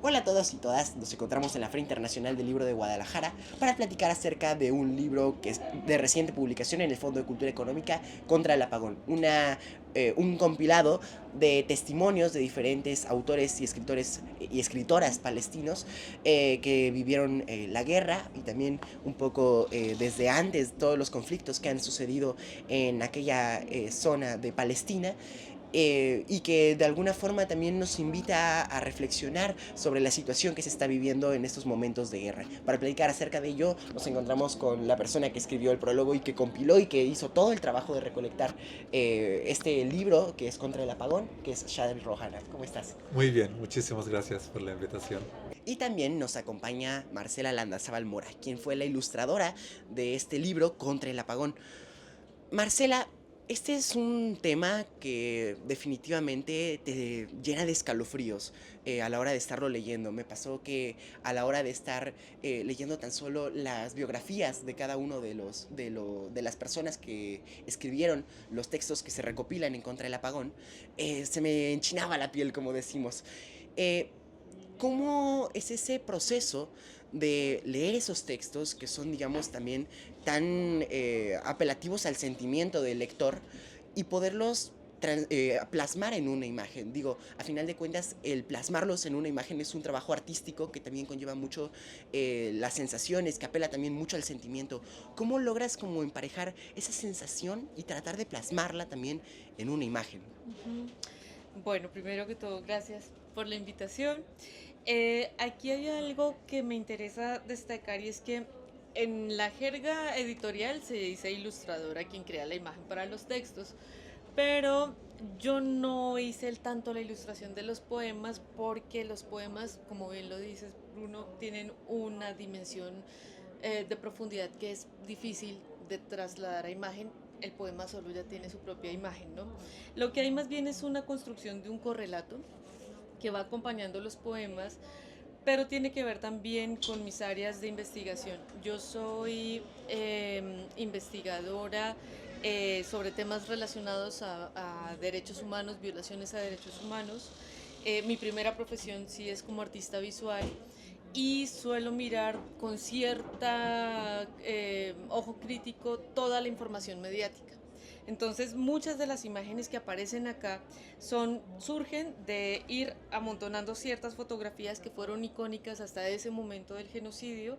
Hola a todos y todas, nos encontramos en la Feria Internacional del Libro de Guadalajara para platicar acerca de un libro que es de reciente publicación en el Fondo de Cultura Económica contra el apagón, un compilado de testimonios de diferentes autores y escritores y escritoras palestinos que vivieron la guerra y también un poco desde antes todos los conflictos que han sucedido en aquella zona de Palestina, y que de alguna forma también nos invita a reflexionar sobre la situación que se está viviendo en estos momentos de guerra. Para platicar acerca de ello, nos encontramos con la persona que escribió el prólogo y que compiló y que hizo todo el trabajo de recolectar este libro que es Contra el Apagón, que es Shadi Rohana. ¿Cómo estás? Muy bien, muchísimas gracias por la invitación. Y también nos acompaña Marcela Landazábal Mora, quien fue la ilustradora de este libro Contra el Apagón. Marcela, este es un tema que definitivamente te llena de escalofríos a la hora de estarlo leyendo. Me pasó que a la hora de estar leyendo tan solo las biografías de cada uno de las personas que escribieron los textos que se recopilan en Contra del Apagón, se me enchinaba la piel, como decimos. Eh, ¿Cómo es ese proceso de leer esos textos que son, digamos, también tan apelativos al sentimiento del lector y poderlos plasmar en una imagen? Digo, a final de cuentas, el plasmarlos en una imagen es un trabajo artístico que también conlleva mucho las sensaciones, que apela también mucho al sentimiento. ¿Cómo logras como emparejar esa sensación y tratar de plasmarla también en una imagen? Ujú. Bueno, primero que todo, gracias por la invitación. Aquí hay algo que me interesa destacar y es que en la jerga editorial se dice ilustradora quien crea la imagen para los textos, pero yo no hice el tanto la ilustración de los poemas porque los poemas, como bien lo dices, Bruno, tienen una dimensión de profundidad que es difícil de trasladar a imagen. El poema solo ya tiene su propia imagen, ¿no? Lo que hay más bien es una construcción de un correlato que va acompañando los poemas, pero tiene que ver también con mis áreas de investigación. Yo soy investigadora sobre temas relacionados a derechos humanos, violaciones a derechos humanos. Mi primera profesión sí es como artista visual y suelo mirar con cierta ojo crítico toda la información mediática. Entonces, muchas de las imágenes que aparecen acá surgen de ir amontonando ciertas fotografías que fueron icónicas hasta ese momento del genocidio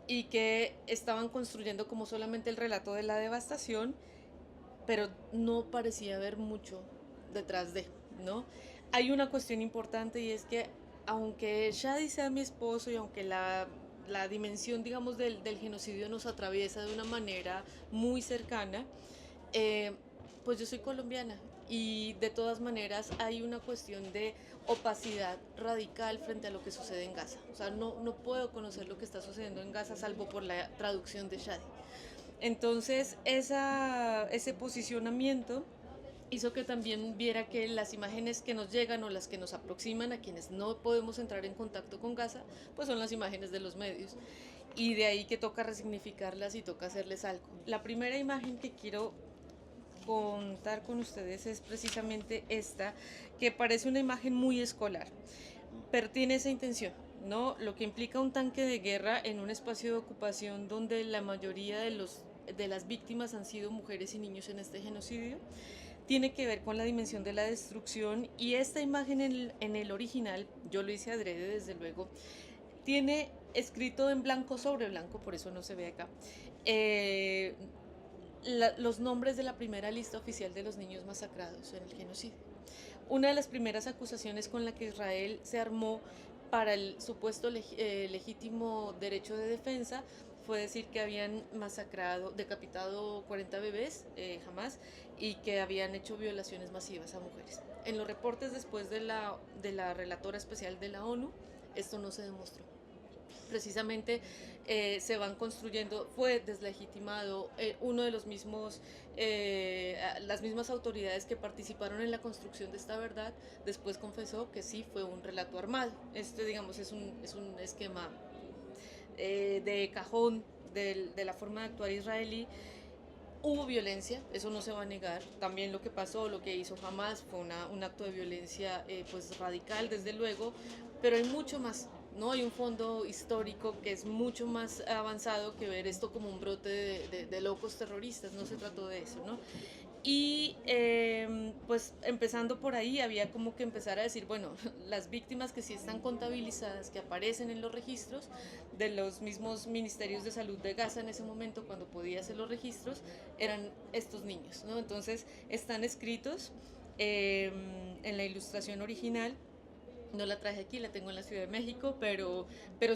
y que estaban construyendo como solamente el relato de la devastación, pero no parecía haber mucho detrás de, ¿no? Hay una cuestión importante y es que aunque Shadi sea mi esposo y aunque la dimensión, digamos, del genocidio nos atraviesa de una manera muy cercana, eh, pues yo soy colombiana y de todas maneras hay una cuestión de opacidad radical frente a lo que sucede en Gaza. O sea, no puedo conocer lo que está sucediendo en Gaza salvo por la traducción de Shadi. Entonces, ese posicionamiento hizo que también viera que las imágenes que nos llegan o las que nos aproximan a quienes no podemos entrar en contacto con Gaza, pues son las imágenes de los medios. Y de ahí que toca resignificarlas y toca hacerles algo. La primera imagen que quiero contar con ustedes es precisamente esta, que parece una imagen muy escolar, pero tiene esa intención, ¿no? Lo que implica un tanque de guerra en un espacio de ocupación donde la mayoría de las víctimas han sido mujeres y niños en este genocidio, tiene que ver con la dimensión de la destrucción y esta imagen en el original, yo lo hice adrede desde luego, tiene escrito en blanco sobre blanco, por eso no se ve acá, eh, los nombres de la primera lista oficial de los niños masacrados en el genocidio. Una de las primeras acusaciones con la que Israel se armó para el supuesto legítimo derecho de defensa fue decir que habían masacrado, decapitado 40 bebés, jamás, y que habían hecho violaciones masivas a mujeres. En los reportes después de la relatora especial de la ONU, esto no se demostró. Precisamente se van construyendo, fue deslegitimado uno de los mismos, las mismas autoridades que participaron en la construcción de esta verdad, después confesó que sí fue un relato armado. Este, digamos, es un esquema de cajón de la forma de actuar israelí, Hubo violencia, eso no se va a negar. También lo que pasó, lo que hizo Hamas fue un acto de violencia pues radical, desde luego, pero hay mucho más. No hay un fondo histórico que es mucho más avanzado que ver esto como un brote de locos terroristas, no se trató de eso, ¿no? Y pues empezando por ahí había como que empezar a decir, bueno, las víctimas que sí están contabilizadas, que aparecen en los registros de los mismos ministerios de salud de Gaza en ese momento, cuando podía hacer los registros, eran estos niños, ¿no? Entonces están escritos en la ilustración original. No la traje aquí, la tengo en la Ciudad de México, pero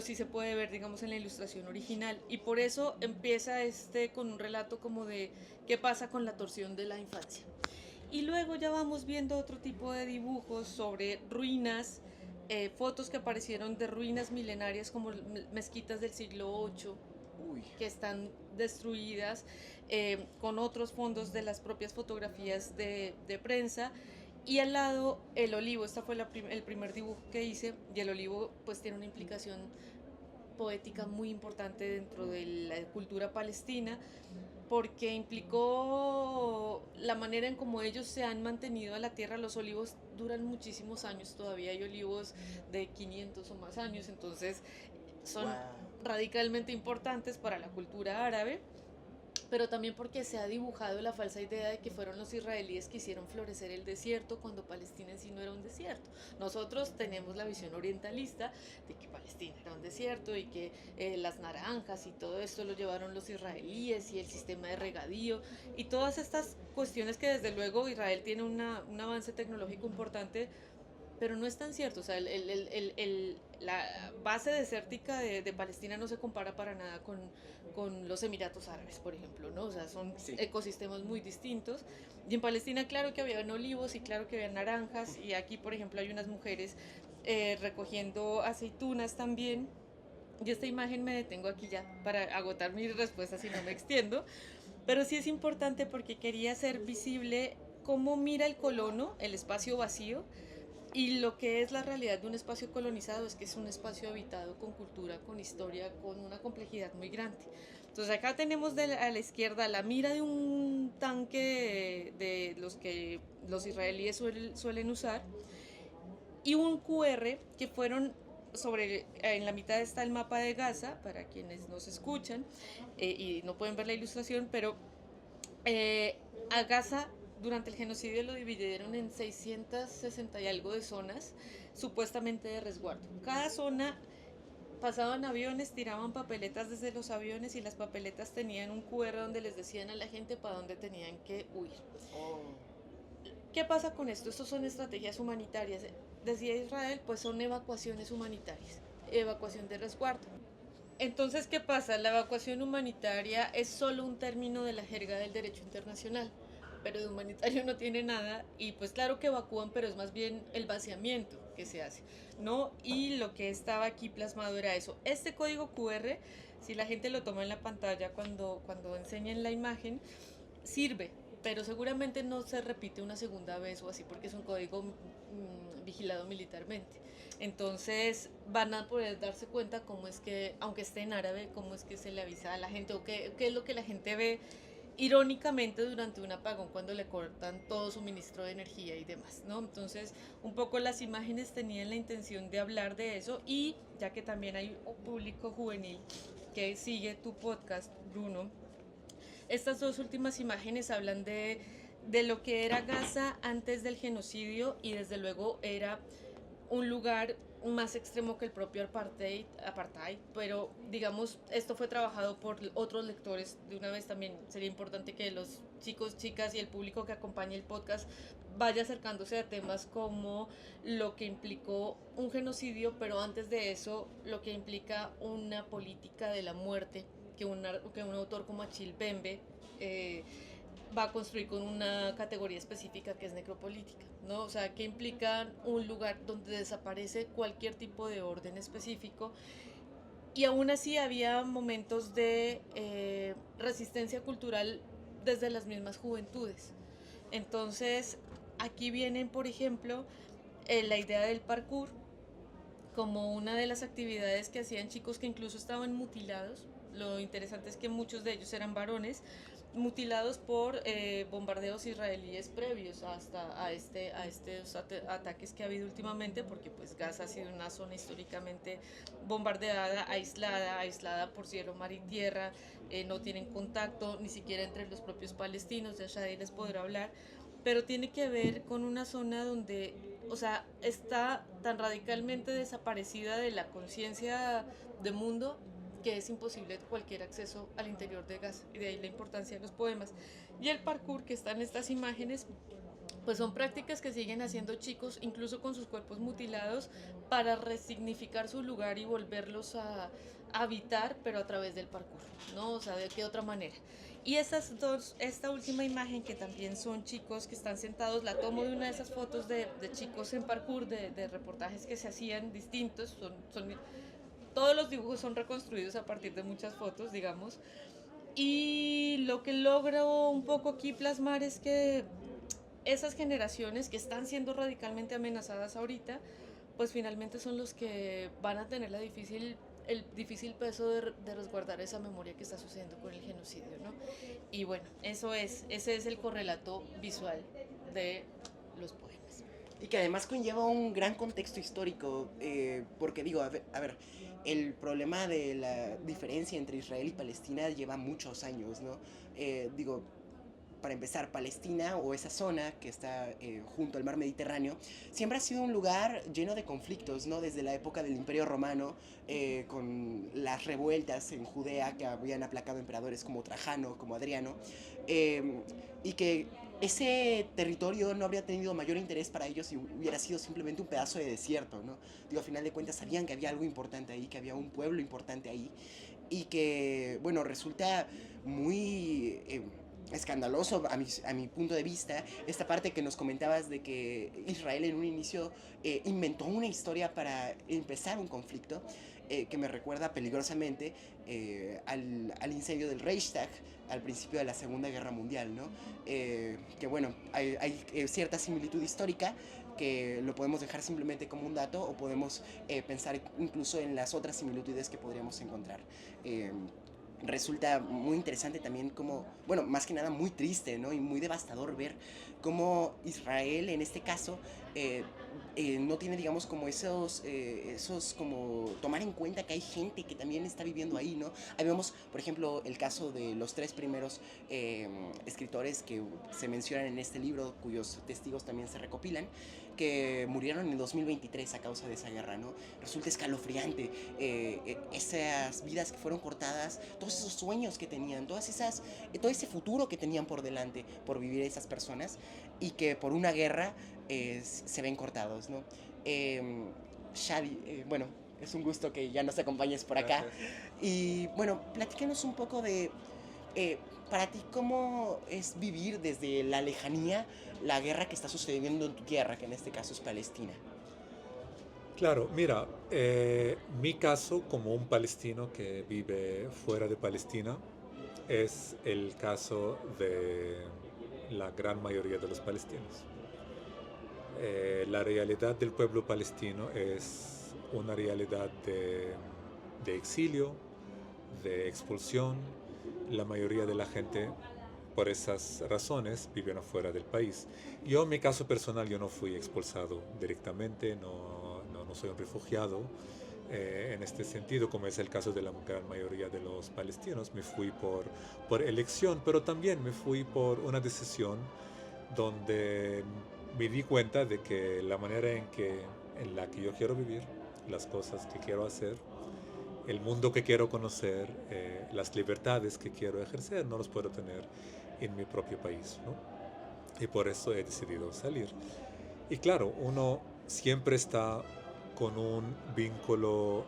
sí se puede ver, digamos, en la ilustración original. Y por eso empieza con un relato como de qué pasa con la torsión de la infancia. Y luego ya vamos viendo otro tipo de dibujos sobre ruinas, fotos que aparecieron de ruinas milenarias como mezquitas del siglo VIII, Uy. que están destruidas, con otros fondos de las propias fotografías de prensa. Y al lado el olivo, este fue el primer dibujo que hice, y el olivo pues tiene una implicación poética muy importante dentro de la cultura palestina, porque implicó la manera en cómo ellos se han mantenido a la tierra. Los olivos duran muchísimos años, todavía hay olivos de 500 o más años, entonces son Wow. radicalmente importantes para la cultura árabe, pero también porque se ha dibujado la falsa idea de que fueron los israelíes que hicieron florecer el desierto cuando Palestina en sí no era un desierto. Nosotros tenemos la visión orientalista de que Palestina era un desierto y que las naranjas y todo esto lo llevaron los israelíes y el sistema de regadío y todas estas cuestiones que desde luego Israel tiene un avance tecnológico importante, pero no es tan cierto. O sea, la base desértica de Palestina no se compara para nada con los Emiratos Árabes, por ejemplo, ¿no? O sea, son Sí. ecosistemas muy distintos. Y en Palestina, claro que había olivos y claro que había naranjas, y aquí, por ejemplo, hay unas mujeres recogiendo aceitunas también. Y esta imagen me detengo aquí ya para agotar mis respuestas y no me extiendo, pero sí es importante porque quería hacer visible cómo mira el colono el espacio vacío, y lo que es la realidad de un espacio colonizado es que es un espacio habitado con cultura, con historia, con una complejidad muy grande. Entonces acá tenemos a la izquierda la mira de un tanque de los que los israelíes suelen usar, y un QR que fueron en la mitad está el mapa de Gaza, para quienes nos escuchan y no pueden ver la ilustración, pero a Gaza durante el genocidio lo dividieron en 660 y algo de zonas, supuestamente de resguardo. Cada zona pasaban aviones, tiraban papeletas desde los aviones, y las papeletas tenían un QR donde les decían a la gente para dónde tenían que huir. Oh. ¿Qué pasa con esto? Estos son estrategias humanitarias. Decía Israel, pues son evacuaciones humanitarias, evacuación de resguardo. Entonces, ¿qué pasa? La evacuación humanitaria es solo un término de la jerga del derecho internacional, pero de humanitario no tiene nada, y pues claro que evacúan, pero es más bien el vaciamiento que se hace, ¿no? Y lo que estaba aquí plasmado era eso. Este código QR, si la gente lo toma en la pantalla cuando enseñen la imagen, sirve, pero seguramente no se repite una segunda vez o así, porque es un código vigilado militarmente. Entonces van a poder darse cuenta cómo es que, aunque esté en árabe, cómo es que se le avisa a la gente, o qué es lo que la gente ve irónicamente durante un apagón cuando le cortan todo suministro de energía y demás, ¿no? Entonces, un poco las imágenes tenían la intención de hablar de eso, y ya que también hay un público juvenil que sigue tu podcast, Bruno, estas dos últimas imágenes hablan de lo que era Gaza antes del genocidio, y desde luego era un lugar más extremo que el propio apartheid, pero digamos, esto fue trabajado por otros lectores. De una vez también sería importante que los chicos, chicas y el público que acompañe el podcast vaya acercándose a temas como lo que implicó un genocidio, pero antes de eso, lo que implica una política de la muerte que un autor como Achille Mbembe va a construir con una categoría específica que es necropolítica, ¿no? O sea, que implica un lugar donde desaparece cualquier tipo de orden específico, y aún así había momentos de resistencia cultural desde las mismas juventudes. Entonces, aquí vienen, por ejemplo, la idea del parkour como una de las actividades que hacían chicos que incluso estaban mutilados. Lo interesante es que muchos de ellos eran varones, mutilados por bombardeos israelíes previos a estos ataques que ha habido últimamente, porque pues Gaza ha sido una zona históricamente bombardeada, aislada por cielo, mar y tierra, no tienen contacto ni siquiera entre los propios palestinos, de Shadi les podrá hablar, pero tiene que ver con una zona donde, o sea, está tan radicalmente desaparecida de la conciencia del mundo que es imposible cualquier acceso al interior de Gaza, y de ahí la importancia de los poemas. Y el parkour que está en estas imágenes, pues son prácticas que siguen haciendo chicos, incluso con sus cuerpos mutilados, para resignificar su lugar y volverlos a habitar, pero a través del parkour, ¿no? O sea, ¿de qué otra manera? Y esta última imagen, que también son chicos que están sentados, la tomo de una de esas fotos de chicos en parkour, de reportajes que se hacían distintos, todos los dibujos son reconstruidos a partir de muchas fotos, digamos. Y lo que logro un poco aquí plasmar es que esas generaciones que están siendo radicalmente amenazadas ahorita, pues finalmente son los que van a tener el difícil peso de resguardar esa memoria que está sucediendo con el genocidio, ¿no? Y bueno, ese es el correlato visual de los poemas. Y que además conlleva un gran contexto histórico, porque digo, a ver, el problema de la diferencia entre Israel y Palestina lleva muchos años, ¿no? Digo, para empezar, Palestina o esa zona que está junto al mar Mediterráneo, siempre ha sido un lugar lleno de conflictos, ¿no? Desde la época del Imperio Romano, con las revueltas en Judea que habían aplacado emperadores como Trajano, como Adriano, y que ese territorio no habría tenido mayor interés para ellos si hubiera sido simplemente un pedazo de desierto, ¿no? Digo, a final de cuentas sabían que había algo importante ahí, que había un pueblo importante ahí, y que, bueno, resulta muy escandaloso a mi punto de vista esta parte que nos comentabas de que Israel en un inicio inventó una historia para empezar un conflicto, que me recuerda peligrosamente al incendio del Reichstag al principio de la Segunda Guerra Mundial, ¿no? Que bueno, hay cierta similitud histórica que lo podemos dejar simplemente como un dato o podemos pensar incluso en las otras similitudes que podríamos encontrar. Resulta muy interesante también como, bueno, más que nada muy triste, ¿no? Y muy devastador ver cómo Israel, en este caso, no tiene, digamos, como esos, como tomar en cuenta que hay gente que también está viviendo ahí, ¿no? Ahí vemos, por ejemplo, el caso de los tres primeros escritores que se mencionan en este libro, cuyos testigos también se recopilan, que murieron en 2023 a causa de esa guerra, ¿no? Resulta escalofriante esas vidas que fueron cortadas, todos esos sueños que tenían, todo ese futuro que tenían por delante por vivir esas personas y que por una guerra se ven cortados, ¿no? Shadi, bueno, es un gusto que ya nos acompañes por acá. Gracias. Y bueno, platícanos un poco de, para ti, ¿cómo es vivir desde la lejanía la guerra que está sucediendo en tu tierra, que en este caso es Palestina? Claro, mira, mi caso como un palestino que vive fuera de Palestina es el caso de la gran mayoría de los palestinos. La realidad del pueblo palestino es una realidad de exilio, de expulsión. La mayoría de la gente, por esas razones, vivieron fuera del país. Yo, en mi caso personal, yo no fui expulsado directamente, no soy un refugiado en este sentido, como es el caso de la gran mayoría de los palestinos. Me fui por elección, pero también me fui por una decisión donde me di cuenta de que la manera en la que yo quiero vivir, las cosas que quiero hacer, el mundo que quiero conocer, las libertades que quiero ejercer, no los puedo tener en mi propio país, ¿no? Y por eso he decidido salir. Y claro, uno siempre está con un vínculo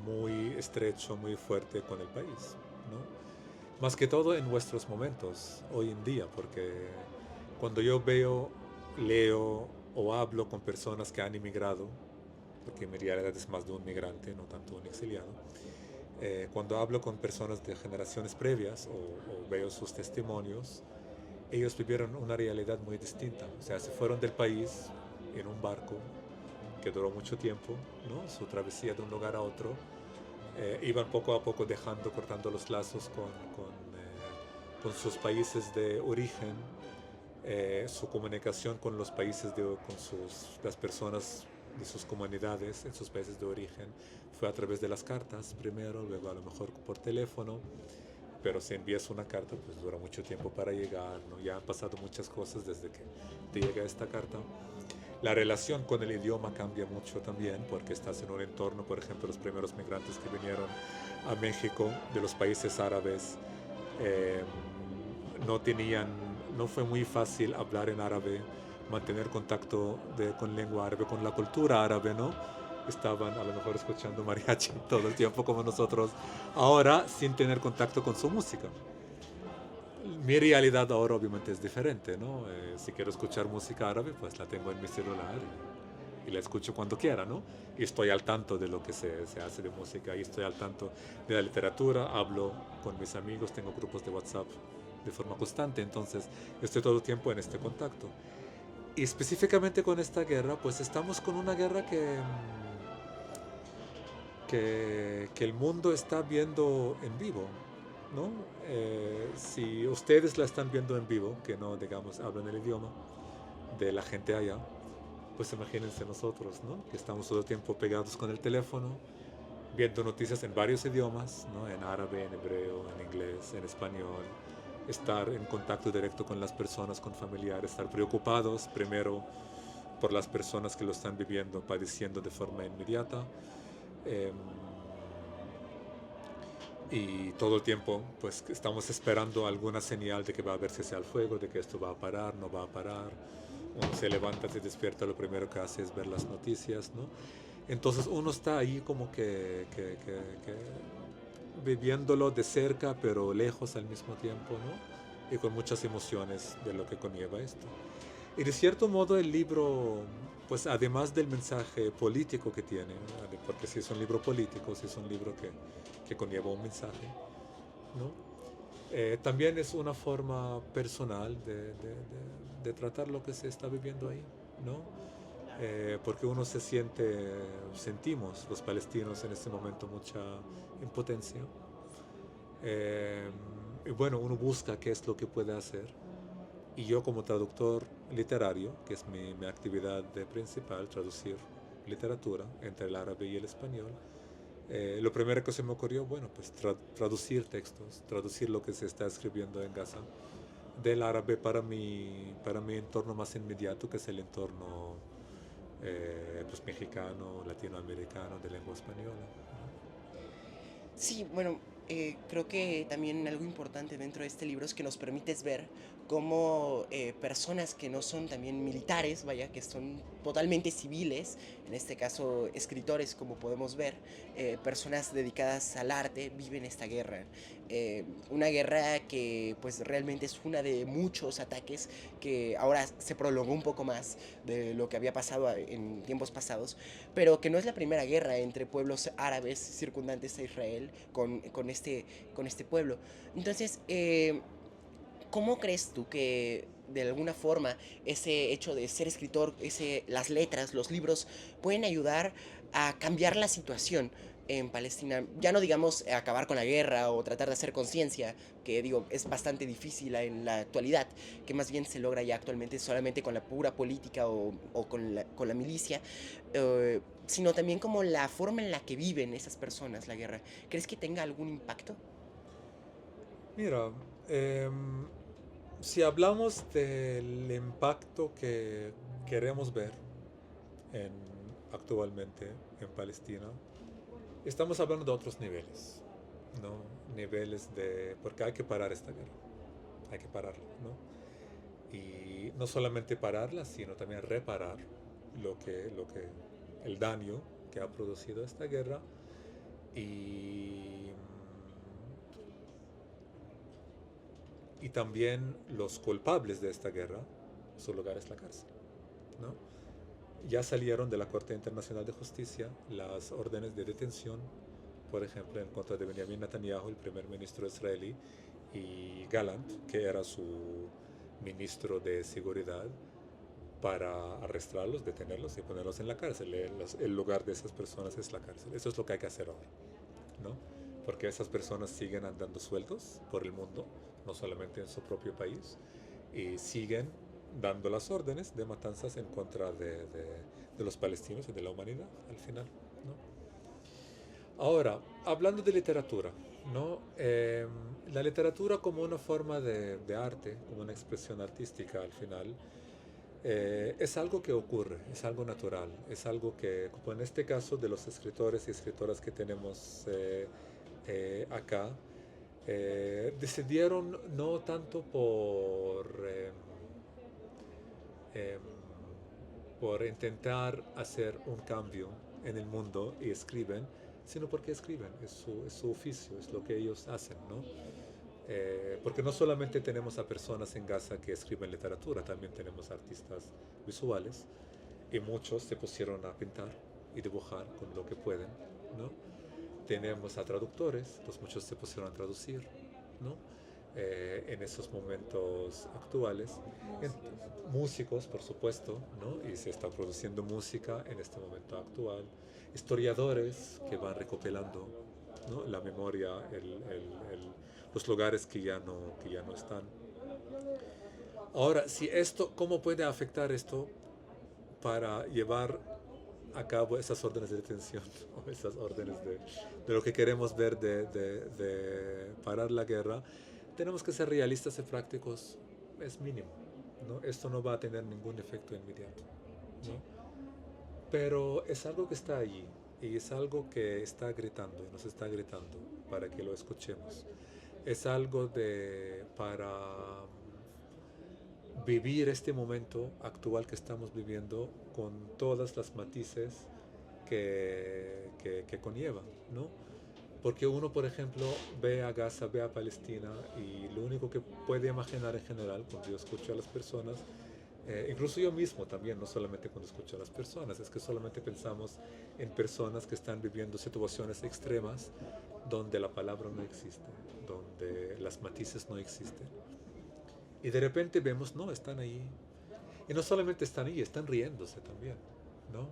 muy estrecho, muy fuerte con el país, ¿no? Más que todo en nuestros momentos, hoy en día, porque cuando yo veo, leo o hablo con personas que han emigrado, porque mi realidad es más de un migrante, no tanto un exiliado, cuando hablo con personas de generaciones previas o veo sus testimonios, ellos vivieron una realidad muy distinta. O sea, se fueron del país en un barco que duró mucho tiempo, ¿no? Su travesía de un lugar a otro. Iban poco a poco cortando los lazos con sus países de origen, su comunicación con los países, las personas de sus comunidades en sus países de origen fue a través de las cartas primero, luego a lo mejor por teléfono, pero si envías una carta pues dura mucho tiempo para llegar, ¿no? Ya han pasado muchas cosas desde que te llega esta carta. La relación con el idioma cambia mucho también porque estás en un entorno, por ejemplo, los primeros migrantes que vinieron a México de los países árabes eh, no fue muy fácil hablar en árabe, mantener contacto con lengua árabe, con la cultura árabe, ¿no? Estaban a lo mejor escuchando mariachi todo el tiempo como nosotros, ahora sin tener contacto con su música. Mi realidad ahora obviamente es diferente, ¿no? Si quiero escuchar música árabe, pues la tengo en mi celular y la escucho cuando quiera, ¿no? Y estoy al tanto de lo que se hace de música y estoy al tanto de la literatura, hablo con mis amigos, tengo grupos de WhatsApp de forma constante, entonces estoy todo el tiempo en este contacto. Y específicamente con esta guerra, pues estamos con una guerra que el mundo está viendo en vivo, ¿no? Si ustedes la están viendo en vivo, que no, digamos, hablan el idioma de la gente allá, pues imagínense nosotros, ¿no? Que estamos todo el tiempo pegados con el teléfono, viendo noticias en varios idiomas, ¿no? En árabe, en hebreo, en inglés, en español, estar en contacto directo con las personas, con familiares, estar preocupados primero por las personas que lo están viviendo, padeciendo de forma inmediata. Eh, y todo el tiempo pues estamos esperando alguna señal de que va a haber cese al fuego, de que esto va a parar, no va a parar. Uno se levanta, se despierta, lo primero que hace es ver las noticias, ¿no? Entonces uno está ahí como que viviéndolo de cerca, pero lejos al mismo tiempo, ¿no? Y con muchas emociones de lo que conlleva esto. Y de cierto modo el libro, pues además del mensaje político que tiene, ¿no? Porque si es un libro político, si es un libro que conlleva un mensaje, ¿no? También es una forma personal de tratar lo que se está viviendo ahí, ¿no? Porque uno sentimos los palestinos en este momento mucha impotencia. Y bueno, uno busca qué es lo que puede hacer. Y yo como traductor literario, que es mi actividad principal, traducir literatura entre el árabe y el español, lo primero que se me ocurrió, bueno, pues traducir textos, traducir lo que se está escribiendo en Gaza del árabe para mi entorno más inmediato, que es el entorno pues mexicano, latinoamericano, de lengua española. Sí, bueno, creo que también algo importante dentro de este libro es que nos permites ver cómo personas que no son también militares, vaya, que son totalmente civiles, en este caso escritores, como podemos ver, personas dedicadas al arte, viven esta guerra. Una guerra que pues realmente es una de muchos ataques que ahora se prolongó un poco más de lo que había pasado en tiempos pasados, pero que no es la primera guerra entre pueblos árabes circundantes a Israel con este pueblo. Entonces, ¿cómo crees tú que de alguna forma ese hecho de ser escritor, las letras, los libros, pueden ayudar a cambiar la situación en Palestina? Ya no digamos acabar con la guerra o tratar de hacer conciencia, que digo es bastante difícil en la actualidad, que más bien se logra ya actualmente solamente con la pura política o con la milicia, sino también como la forma en la que viven esas personas la guerra. ¿Crees que tenga algún impacto? Mira, em, si hablamos del impacto que queremos ver en, actualmente en Palestina, estamos hablando de otros niveles, ¿no? Niveles porque hay que parar esta guerra, hay que pararla, ¿no? Y no solamente pararla, sino también reparar el daño que ha producido esta guerra y, y también los culpables de esta guerra, su lugar es la cárcel, ¿no? Ya salieron de la Corte Internacional de Justicia las órdenes de detención, por ejemplo, en contra de Benjamin Netanyahu, el primer ministro israelí, y Gallant, que era su ministro de Seguridad, para arrestarlos, detenerlos y ponerlos en la cárcel. El lugar de esas personas es la cárcel. Eso es lo que hay que hacer ahora, ¿no? porque esas personas siguen andando sueltos por el mundo, no solamente en su propio país, y siguen dando las órdenes de matanzas en contra de los palestinos y de la humanidad al final, ¿no? Ahora, hablando de literatura, ¿no? La literatura como una forma de arte, como una expresión artística al final, es algo que ocurre, es algo natural, es algo que, como en este caso de los escritores y escritoras que tenemos acá, decidieron no tanto em, por intentar hacer un cambio en el mundo y escriben, sino porque escriben, es su oficio, es lo que ellos hacen, ¿no? Porque no solamente tenemos a personas en Gaza que escriben literatura, también tenemos artistas visuales y muchos se pusieron a pintar y dibujar con lo que pueden, ¿no? Tenemos a traductores, pues muchos se pusieron a traducir, ¿no? En esos momentos actuales. En, músicos, por supuesto, ¿no? Y se está produciendo música en este momento actual. Historiadores que van recopilando, ¿no? La memoria, los lugares que ya no están. Ahora, si esto, ¿cómo puede afectar esto para llevar a cabo esas órdenes de detención o esas órdenes de lo que queremos ver de parar la guerra? Tenemos que ser realistas y prácticos, es mínimo, ¿no? Esto no va a tener ningún efecto inmediato, ¿no? Pero es algo que está allí y es algo que está gritando y nos está gritando para que lo escuchemos. Es algo para vivir este momento actual que estamos viviendo con todas las matices que conlleva, ¿no? Porque uno, por ejemplo, ve a Gaza, ve a Palestina y lo único que puede imaginar en general cuando yo escucho a las personas, incluso yo mismo también, no solamente cuando escucho a las personas, es que solamente pensamos en personas que están viviendo situaciones extremas donde la palabra no existe, donde las matices no existen. Y de repente vemos, no, están ahí. Y no solamente están ahí, están riéndose también, ¿no?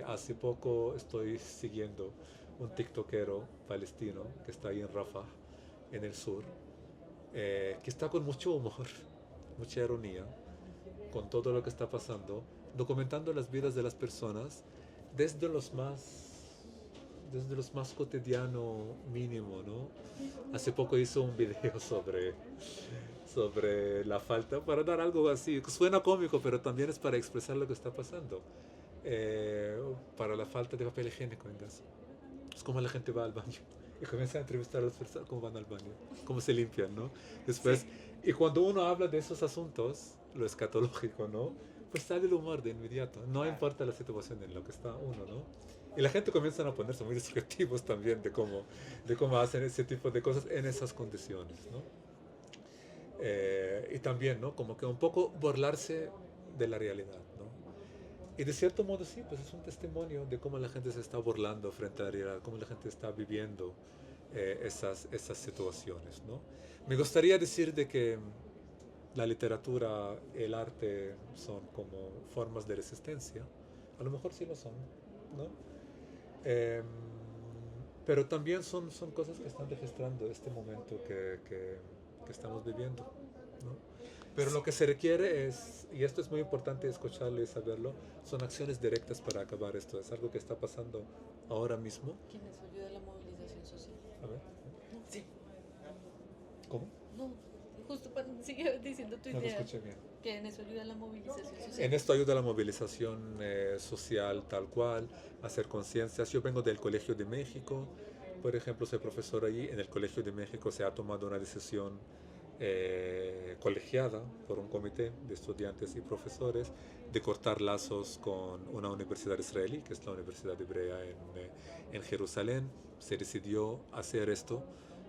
Hace poco estoy siguiendo un tiktokero palestino que está ahí en Rafah, en el sur, que está con mucho humor, mucha ironía, con todo lo que está pasando, documentando las vidas de las personas desde los más, desde los más cotidiano mínimo, ¿no? Hace poco hizo un video sobre la falta, para dar algo así, suena cómico, pero también es para expresar lo que está pasando, eh, para la falta de papel higiénico en Gaza. Es como la gente va al baño y comienza a entrevistar a las personas cómo van al baño, cómo se limpian, ¿no? Después, Sí. y cuando uno habla de esos asuntos, lo escatológico, ¿no? Pues sale el humor de inmediato, no importa la situación en la que está uno, ¿no? Y la gente comienza a ponerse muy descriptivos también de cómo hacen ese tipo de cosas en esas condiciones, ¿no? Y también, ¿no? Como que un poco burlarse de la realidad, ¿no? Y de cierto modo sí, pues es un testimonio de cómo la gente se está burlando frente a la realidad, cómo la gente está viviendo esas situaciones, ¿no? Me gustaría decir de que la literatura, el arte son como formas de resistencia, a lo mejor sí lo son, ¿no? Em, pero también son cosas que están registrando este momento que estamos viviendo, ¿no? Pero lo que se requiere es, y esto es muy importante escucharlo y saberlo, son acciones directas para acabar esto. Es algo que está pasando ahora mismo. ¿Quién es ayuda a la movilización social? A ver, No, Sí. ¿cómo? no, justo para, sigue diciendo tu No lo idea. escuché bien. Que en eso ayuda a la movilización social. En esto ayuda la movilización social tal cual, hacer conciencias. Yo vengo del Colegio de México, por ejemplo, soy profesor allí. En el Colegio de México se ha tomado una decisión colegiada por un comité de estudiantes y profesores de cortar lazos con una universidad israelí, que es la Universidad Hebrea en Jerusalén. Se decidió hacer esto.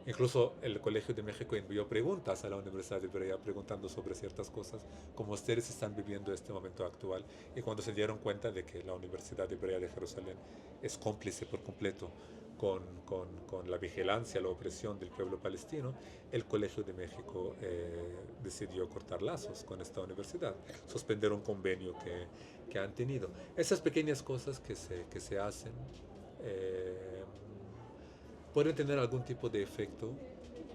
Incluso el Colegio de México envió preguntas a la Universidad Hebrea preguntando sobre ciertas cosas, como ustedes están viviendo este momento actual. Y cuando se dieron cuenta de que la Universidad Hebrea de Jerusalén es cómplice por completo con la vigilancia, la opresión del pueblo palestino, el Colegio de México decidió cortar lazos con esta universidad, suspender un convenio que han tenido. Esas pequeñas cosas que se hacen, pueden tener algún tipo de efecto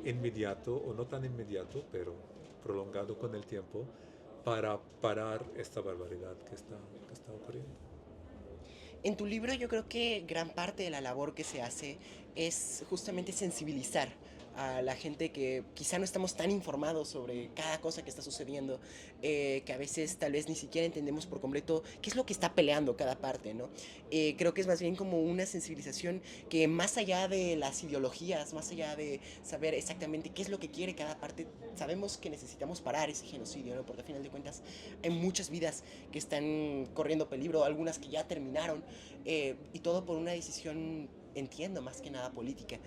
inmediato o no tan inmediato, pero prolongado con el tiempo, para parar esta barbaridad que está ocurriendo. En tu libro yo creo que gran parte de la labor que se hace es justamente sensibilizar a la gente que quizá no estamos tan informados sobre cada cosa que está sucediendo, que a veces tal vez ni siquiera entendemos por completo qué es lo que está peleando cada parte, ¿no? Creo que es más bien como una sensibilización que más allá de las ideologías, más allá de saber exactamente qué es lo que quiere cada parte, sabemos que necesitamos parar ese genocidio, ¿no? Porque al final de cuentas hay muchas vidas que están corriendo peligro, algunas que ya terminaron, y todo por una decisión, entiendo, más que nada política.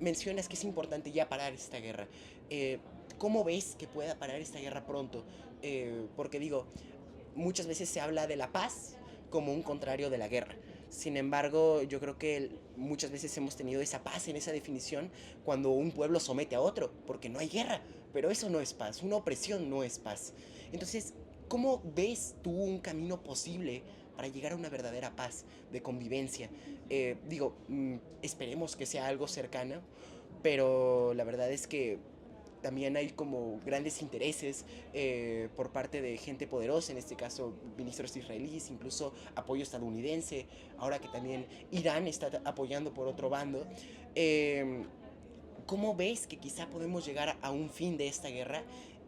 Mencionas que es importante ya parar esta guerra. Eh, ¿Cómo ves que pueda parar esta guerra pronto? Porque digo, muchas veces se habla de la paz como un contrario de la guerra. Sin embargo, yo creo que muchas veces hemos tenido esa paz en esa definición cuando un pueblo somete a otro, porque no hay guerra, pero eso no es paz, una opresión no es paz. Entonces, ¿cómo ves tú un camino posible para llegar a una verdadera paz de convivencia? Esperemos que sea algo cercano, pero la verdad es que también hay como grandes intereses por parte de gente poderosa, en este caso ministros israelíes, incluso apoyo estadounidense, ahora que también Irán está apoyando por otro bando. Eh, ¿Cómo ves que quizá podemos llegar a un fin de esta guerra?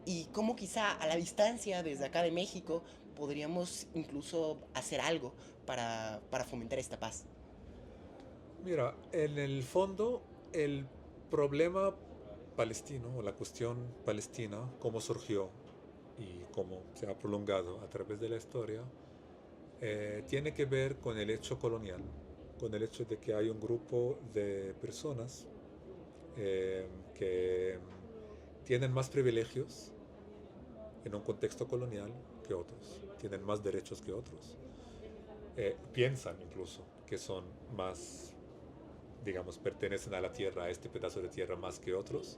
Y cómo quizá a la distancia, desde acá de México, podríamos incluso hacer algo para fomentar esta paz. Mira, en el fondo, el problema palestino o la cuestión palestina, cómo surgió y cómo se ha prolongado a través de la historia, tiene que ver con el hecho colonial, con el hecho de que hay un grupo de personas que tienen más privilegios en un contexto colonial que otros, tienen más derechos que otros, piensan incluso que son más, digamos, pertenecen a la tierra, a este pedazo de tierra más que otros,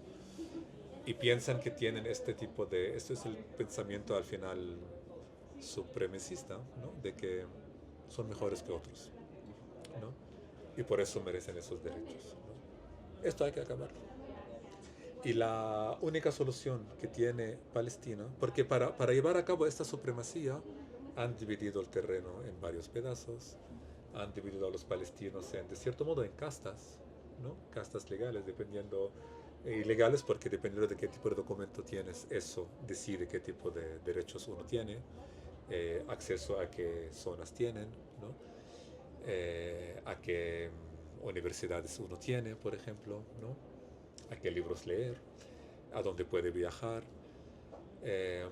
y piensan que tienen este tipo de, este es el pensamiento al final supremacista, ¿no? De que son mejores que otros, ¿no? Y por eso merecen esos derechos, ¿no? Esto hay que acabarlo. Y la única solución que tiene Palestina, porque para llevar a cabo esta supremacía han dividido el terreno en varios pedazos, han dividido a los palestinos en, de cierto modo, en castas, ¿no? Castas legales, dependiendo, ilegales porque dependiendo de qué tipo de documento tienes, eso decide qué tipo de derechos uno tiene, acceso a qué zonas tienen, ¿no? A qué universidades uno tiene, por ejemplo, ¿no? A qué libros leer, a dónde puede viajar.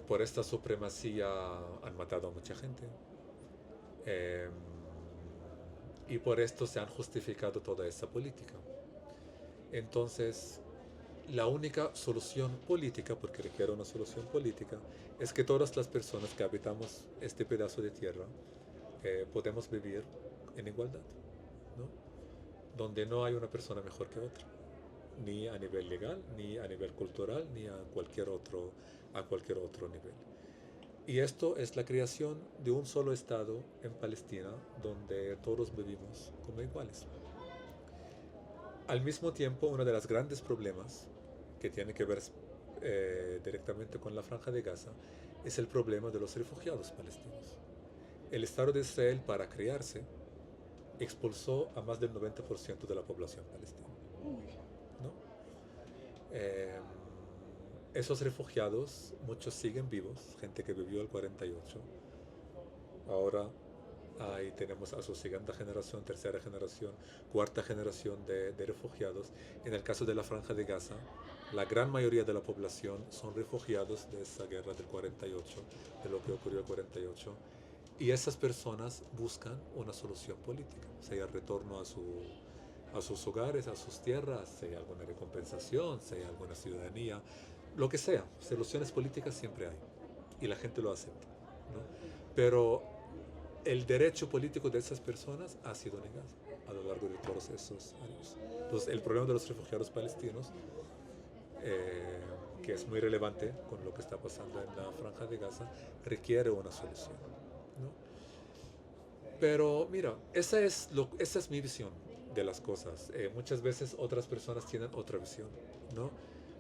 Por esta supremacía han matado a mucha gente. Eh, y por esto se han justificado toda esa política. Entonces, la única solución política, porque requiere una solución política, es que todas las personas que habitamos este pedazo de tierra podemos vivir en igualdad, ¿no? Donde no hay una persona mejor que otra, ni a nivel legal, ni a nivel cultural, ni a cualquier otro nivel. Y esto es la creación de un solo Estado en Palestina, donde todos vivimos como iguales. Al mismo tiempo, uno de los grandes problemas que tiene que ver directamente con la Franja de Gaza es el problema de los refugiados palestinos. El Estado de Israel, para crearse, expulsó a más del 90% de la población palestina, ¿no? Eh, Esos refugiados, muchos siguen vivos, gente que vivió el 48. Ahora ahí tenemos a su segunda generación, tercera generación, cuarta generación de refugiados. En el caso de la Franja de Gaza, la gran mayoría de la población son refugiados de esa guerra del 48, de lo que ocurrió el 48. Y esas personas buscan una solución política, sea retorno a sus hogares, a sus tierras, sea alguna recompensación, sea alguna ciudadanía, lo que sea. Soluciones políticas siempre hay y la gente lo acepta, ¿no? Pero el derecho político de esas personas ha sido negado a lo largo de todos esos años. Entonces, el problema de los refugiados palestinos, que es muy relevante con lo que está pasando en la Franja de Gaza, requiere una solución, ¿no? Pero mira, esa es mi visión de las cosas. Muchas veces otras personas tienen otra visión, ¿no?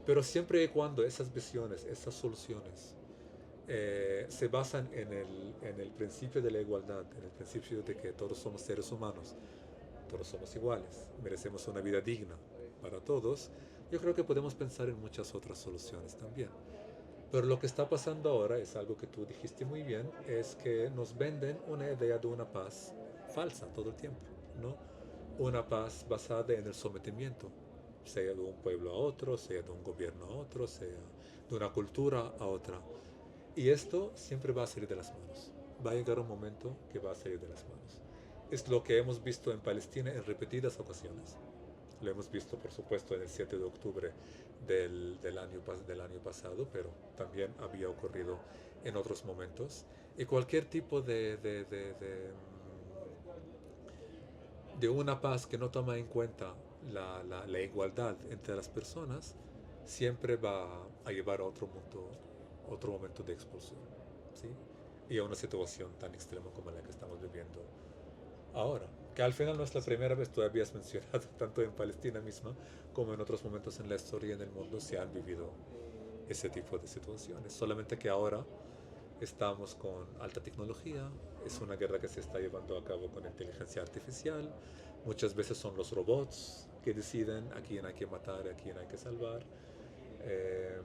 Pero siempre y cuando esas visiones, esas soluciones, se basan en el principio de la igualdad, en el principio de que todos somos seres humanos, todos somos iguales, merecemos una vida digna para todos, yo creo que podemos pensar en muchas otras soluciones también. Pero lo que está pasando ahora es algo que tú dijiste muy bien, es que nos venden una idea de una paz falsa todo el tiempo, ¿no? Una paz basada en el sometimiento, sea de un pueblo a otro, sea de un gobierno a otro, sea de una cultura a otra. Y esto siempre va a salir de las manos. Va a llegar un momento que va a salir de las manos. Es lo que hemos visto en Palestina en repetidas ocasiones. Lo hemos visto, por supuesto, en el 7 de octubre del año pasado, pero también había ocurrido en otros momentos. Y cualquier tipo de una paz que no toma en cuenta la igualdad entre las personas, siempre va a llevar a otro momento de expulsión, ¿sí? Y a una situación tan extrema como la que estamos viviendo ahora, que al final no es la primera vez, tú habías mencionado, tanto en Palestina misma como en otros momentos en la historia y en el mundo se han vivido ese tipo de situaciones, solamente que ahora estamos con alta tecnología, es una guerra que se está llevando a cabo con inteligencia artificial, muchas veces son los robots que deciden a quién hay que matar, a quién hay que salvar. Eh,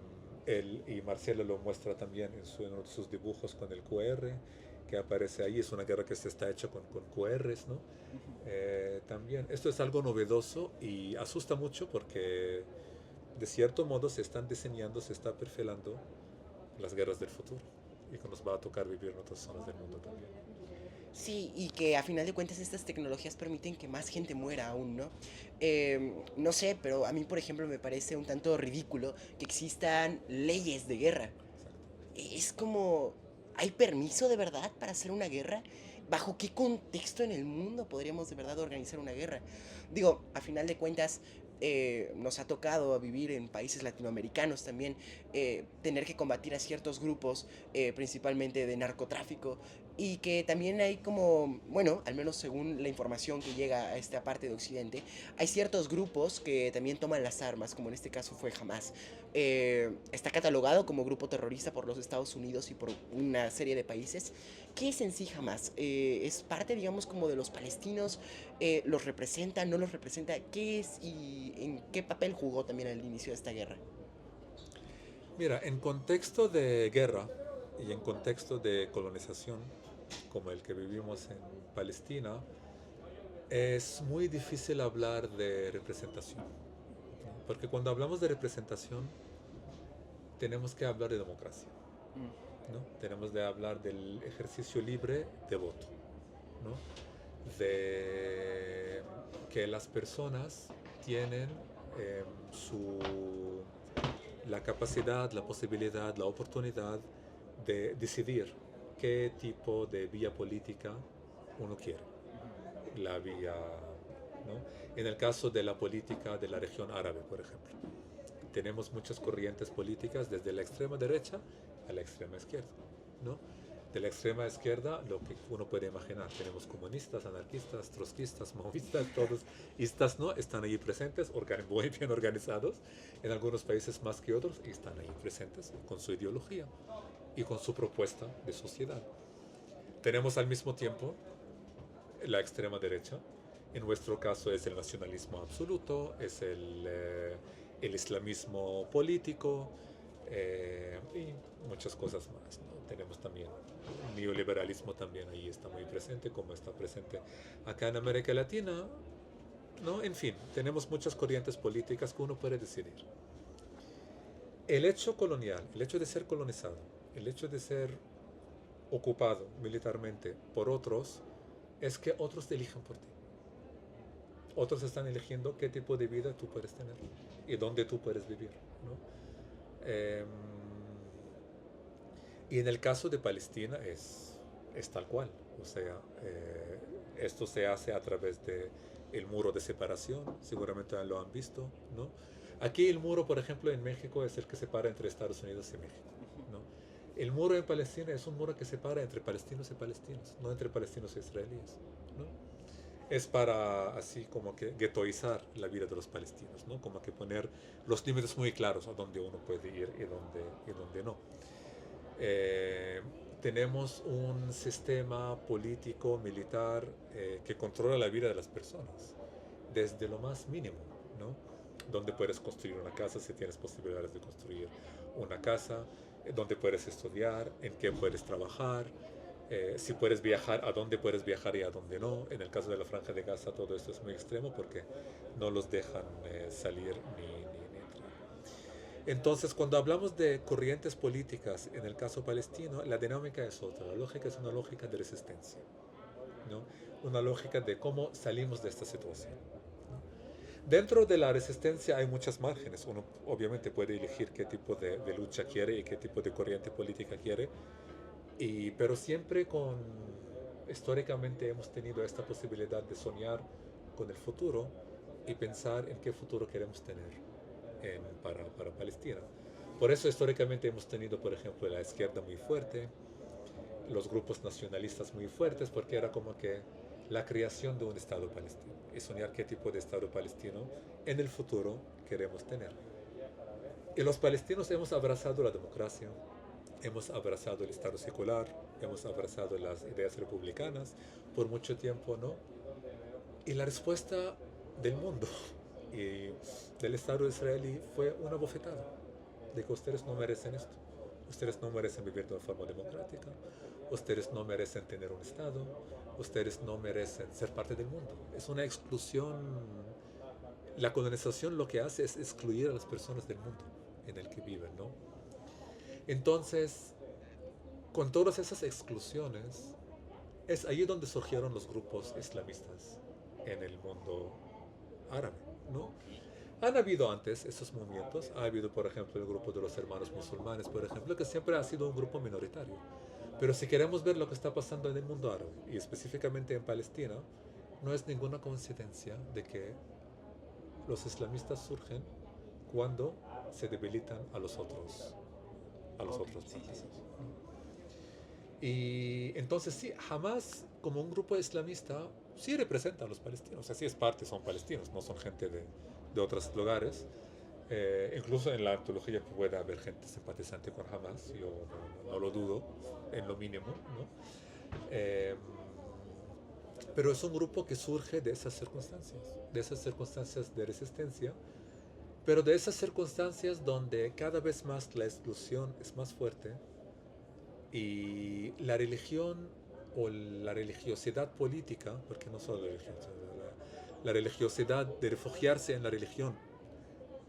y Marcelo lo muestra también en uno de sus dibujos con el QR que aparece ahí, es una guerra que se está hecha con QRs, ¿no? También, esto es algo novedoso y asusta mucho porque de cierto modo se están diseñando, se está perfilando las guerras del futuro y que nos va a tocar vivir en otras zonas del mundo también. Sí, y que a final de cuentas estas tecnologías permiten que más gente muera aún, ¿no? No sé, pero a mí, por ejemplo, me parece un tanto ridículo que existan leyes de guerra. Exacto. Es como, ¿hay permiso de verdad para hacer una guerra? ¿Bajo qué contexto en el mundo podríamos de verdad organizar una guerra? Digo, a final de cuentas, nos ha tocado vivir en países latinoamericanos también, tener que combatir a ciertos grupos, principalmente de narcotráfico, y que también hay como, bueno, al menos según la información que llega a esta parte de Occidente, hay ciertos grupos que también toman las armas, como en este caso fue Hamas. Está catalogado como grupo terrorista por los Estados Unidos y por una serie de países. ¿Qué es en sí Hamas? ¿Es parte, digamos, como de los palestinos? ¿Los representa? ¿No los representa? ¿Qué es y en qué papel jugó también al inicio de esta guerra? Mira, en contexto de guerra y en contexto de colonización, como el que vivimos en Palestina, es muy difícil hablar de representación, ¿no? Porque cuando hablamos de representación, tenemos que hablar de democracia, ¿no? Tenemos de hablar del ejercicio libre de voto, ¿no? De que las personas tienen eh, su, la capacidad, la posibilidad, la oportunidad de decidir qué tipo de vía política uno quiere. La vía, ¿no? En el caso de la política de la región árabe, por ejemplo, tenemos muchas corrientes políticas desde la extrema derecha a la extrema izquierda, ¿no? De la extrema izquierda, lo que uno puede imaginar, tenemos comunistas, anarquistas, trotskistas, maoístas, todos estas, ¿no? Están ahí presentes, muy bien organizados, en algunos países más que otros, y están ahí presentes con su ideología y con su propuesta de sociedad. Tenemos al mismo tiempo la extrema derecha. En nuestro caso es el nacionalismo absoluto, es el islamismo político y muchas cosas más, ¿no? Tenemos también el neoliberalismo también ahí está muy presente, como está presente acá en América Latina, ¿no? En fin, tenemos muchas corrientes políticas que uno puede decidir. El hecho colonial, el hecho de ser colonizado, el hecho de ser ocupado militarmente por otros, es que otros te elijan por ti. Otros están eligiendo qué tipo de vida tú puedes tener y dónde tú puedes vivir, ¿no? Eh, y en el caso de Palestina es tal cual. O sea, esto se hace a través de el muro de separación, seguramente lo han visto, ¿no? Aquí el muro, por ejemplo, en México es el que separa entre Estados Unidos y México, ¿no? El muro en Palestina es un muro que separa entre palestinos y palestinos, no entre palestinos e israelíes, ¿no? es para así como que guetoizar la vida de los palestinos, ¿no? Como que poner los límites muy claros a dónde uno puede ir y dónde no. Eh, Tenemos un sistema político, militar, que controla la vida de las personas, desde lo más mínimo, ¿no? Donde puedes construir una casa si tienes posibilidades de construir una casa, donde puedes estudiar, en qué puedes trabajar, si puedes viajar, a dónde puedes viajar y a dónde no. En el caso de la Franja de Gaza todo esto es muy extremo porque no los dejan salir ni entrar. Entonces, cuando hablamos de corrientes políticas en el caso palestino, la dinámica es otra. La lógica es una lógica de resistencia, ¿no? Una lógica de cómo salimos de esta situación. Dentro de la resistencia hay muchos márgenes. Uno obviamente puede elegir qué tipo de lucha quiere y qué tipo de corriente política quiere, pero siempre históricamente hemos tenido esta posibilidad de soñar con el futuro y pensar en qué futuro queremos tener para Palestina. Por eso históricamente hemos tenido, por ejemplo, la izquierda muy fuerte, los grupos nacionalistas muy fuertes, porque era como que la creación de un Estado palestino y soñar qué tipo de Estado palestino en el futuro queremos tener. Y los palestinos hemos abrazado la democracia, hemos abrazado el Estado secular, hemos abrazado las ideas republicanas por mucho tiempo, ¿no? Y la respuesta del mundo y del Estado israelí fue una bofetada de que ustedes no merecen esto. Ustedes no merecen vivir de una forma democrática, ustedes no merecen tener un Estado, ustedes no merecen ser parte del mundo. Es una exclusión. La colonización lo que hace es excluir a las personas del mundo en el que viven, ¿no? Entonces, con todas esas exclusiones, es ahí donde surgieron los grupos islamistas en el mundo árabe, ¿no? Han habido antes esos movimientos, ha habido por ejemplo el grupo de los hermanos musulmanes, por ejemplo, que siempre ha sido un grupo minoritario. Pero si queremos ver lo que está pasando en el mundo árabe, y específicamente en Palestina, no es ninguna coincidencia de que los islamistas surgen cuando se debilitan a los otros países. Y entonces sí, Hamas como un grupo islamista sí representa a los palestinos, o sea, sí es parte, son palestinos, no son gente de otros lugares. Incluso en la antología puede haber gente simpatizante con Hamas, yo no lo dudo, en lo mínimo, ¿no? Pero es un grupo que surge de esas circunstancias de resistencia, pero de esas circunstancias donde cada vez más la exclusión es más fuerte y la religión o la religiosidad política, porque no solo la religión, la religiosidad de refugiarse en la religión,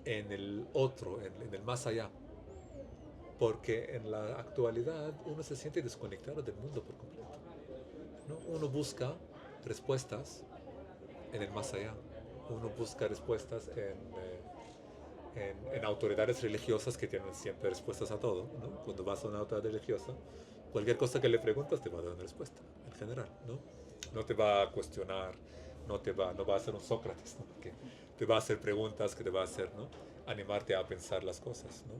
en el otro, en el más allá, porque en la actualidad uno se siente desconectado del mundo por completo, ¿no? Uno busca respuestas en el más allá, uno busca respuestas en autoridades religiosas que tienen siempre respuestas a todo, ¿no? Cuando vas a una autoridad religiosa, cualquier cosa que le preguntas te va a dar una respuesta, en general, ¿no? No te va a cuestionar, no va a ser un Sócrates, ¿no? Que te va a hacer preguntas, que te va a hacer, ¿no? Animarte a pensar las cosas, ¿no?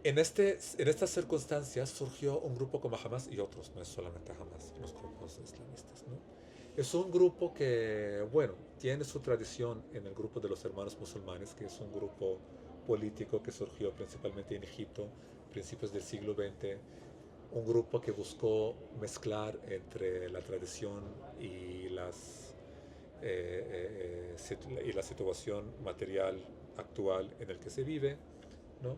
En estas circunstancias surgió un grupo como Hamas y otros, no es solamente Hamas, los grupos islamistas, ¿no? Es un grupo que, bueno, tiene su tradición en el grupo de los hermanos musulmanes, que es un grupo político que surgió principalmente en Egipto, principios del siglo XX, un grupo que buscó mezclar entre la tradición y la situación material actual en el que se vive, ¿no?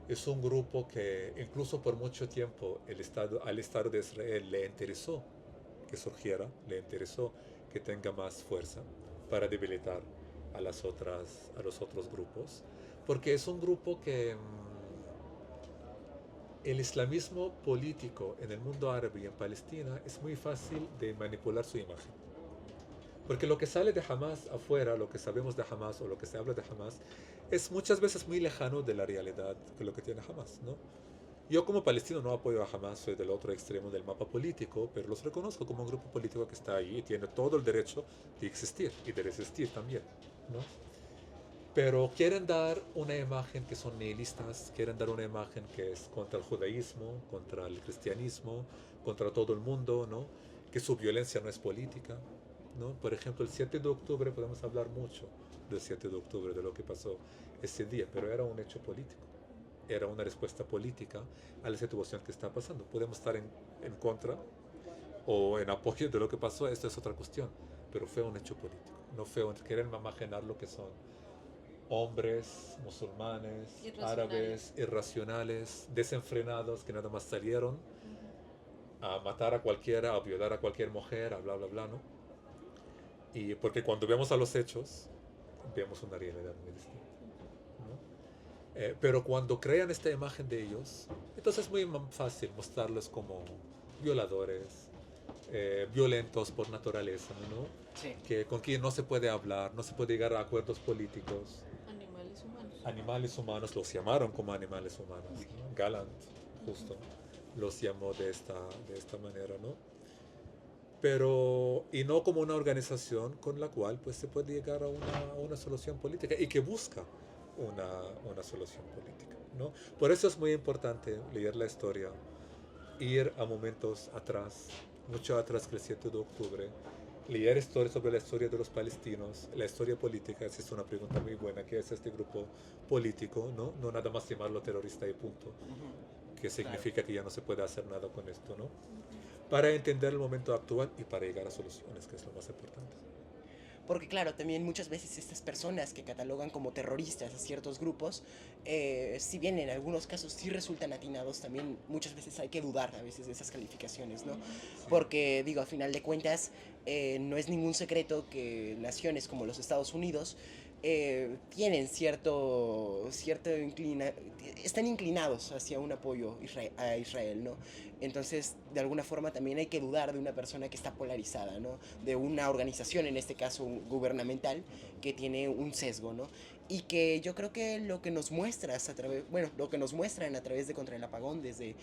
Es un grupo que incluso por mucho tiempo al Estado de Israel le interesó que surgiera, le interesó que tenga más fuerza para debilitar a los otros grupos, porque es un grupo que el islamismo político en el mundo árabe y en Palestina es muy fácil de manipular su imagen. Porque lo que sale de Hamas afuera, lo que sabemos de Hamas o lo que se habla de Hamas, es muchas veces muy lejano de la realidad que lo que tiene Hamas, ¿no? Yo como palestino no apoyo a Hamas, soy del otro extremo del mapa político, pero los reconozco como un grupo político que está ahí y tiene todo el derecho de existir y de resistir también, ¿no? Pero quieren dar una imagen que son nihilistas, quieren dar una imagen que es contra el judaísmo, contra el cristianismo, contra todo el mundo, ¿no? que su violencia no es política, ¿no? Por ejemplo, el 7 de octubre, podemos hablar mucho del 7 de octubre, de lo que pasó ese día, pero era un hecho político, era una respuesta política a la situación que está pasando. Podemos estar en contra o en apoyo de lo que pasó, esto es otra cuestión, pero fue un hecho político, no fue querer imaginar lo que son hombres musulmanes, árabes, irracionales, desenfrenados, que nada más salieron a matar a cualquiera, a violar a cualquier mujer, a bla, bla, bla, ¿no? Y porque cuando vemos a los hechos, vemos una realidad muy distinta, ¿no? Pero cuando crean esta imagen de ellos, entonces es muy fácil mostrarlos como violadores, violentos por naturaleza, ¿no? Sí. Que con quien no se puede hablar, no se puede llegar a acuerdos políticos. Animales humanos. Animales humanos, los llamaron como animales humanos, ¿no? Gallant, justo, los llamó de esta manera, ¿no? Pero, y no como una organización con la cual pues se puede llegar a una solución política y que busca una solución política, ¿no? Por eso es muy importante leer la historia, ir a momentos atrás, mucho atrás que el 7 de octubre, leer historias sobre la historia de los palestinos, la historia política. Esa es una pregunta muy buena, ¿qué es este grupo político? No, no nada más llamarlo terrorista y punto, que significa que ya no se puede hacer nada con esto, ¿no? Para entender el momento actual y para llegar a soluciones, que es lo más importante. Porque claro, también muchas veces estas personas que catalogan como terroristas a ciertos grupos, si bien en algunos casos sí resultan atinados, también muchas veces hay que dudar a veces de esas calificaciones, ¿no? Porque, digo, a final de cuentas, no es ningún secreto que naciones como los Estados Unidos tienen están inclinados hacia un apoyo a Israel, ¿no? Entonces, de alguna forma también hay que dudar de una persona que está polarizada, ¿no? De una organización, en este caso gubernamental, que tiene un sesgo, ¿no? Y que yo creo que lo que nos muestras lo que nos muestran a través de Contra el Apagón, desde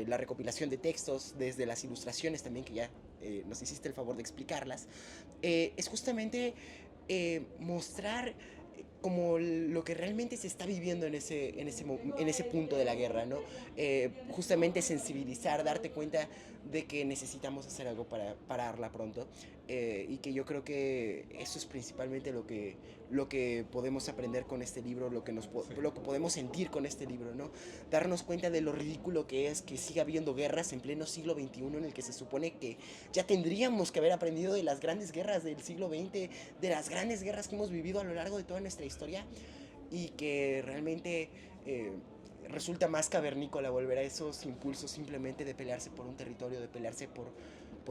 la recopilación de textos, desde las ilustraciones también, que ya nos hiciste el favor de explicarlas, es justamente mostrar como lo que realmente se está viviendo en ese punto de la guerra, ¿no? Justamente sensibilizar, darte cuenta de que necesitamos hacer algo para pararla pronto, y que yo creo que eso es principalmente lo que podemos aprender con este libro, lo que podemos sentir con este libro, ¿no? Darnos cuenta de lo ridículo que es que siga habiendo guerras en pleno siglo XXI, en el que se supone que ya tendríamos que haber aprendido de las grandes guerras del siglo XX, de las grandes guerras que hemos vivido a lo largo de toda nuestra historia, y que realmente resulta más cavernícola volver a esos impulsos simplemente de pelearse por un territorio, de pelearse por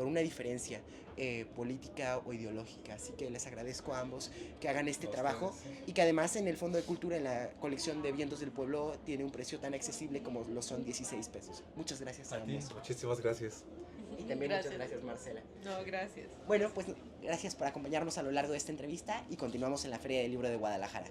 una diferencia política o ideológica. Así que les agradezco a ambos que hagan este trabajo, y que además en el Fondo de Cultura, en la colección de Vientos del Pueblo, tiene un precio tan accesible como lo son 16 pesos. Muchas gracias a ambos. Muchísimas gracias. Y también muchas gracias, Marcela. No, gracias. Bueno, pues gracias por acompañarnos a lo largo de esta entrevista, y continuamos en la Feria del Libro de Guadalajara.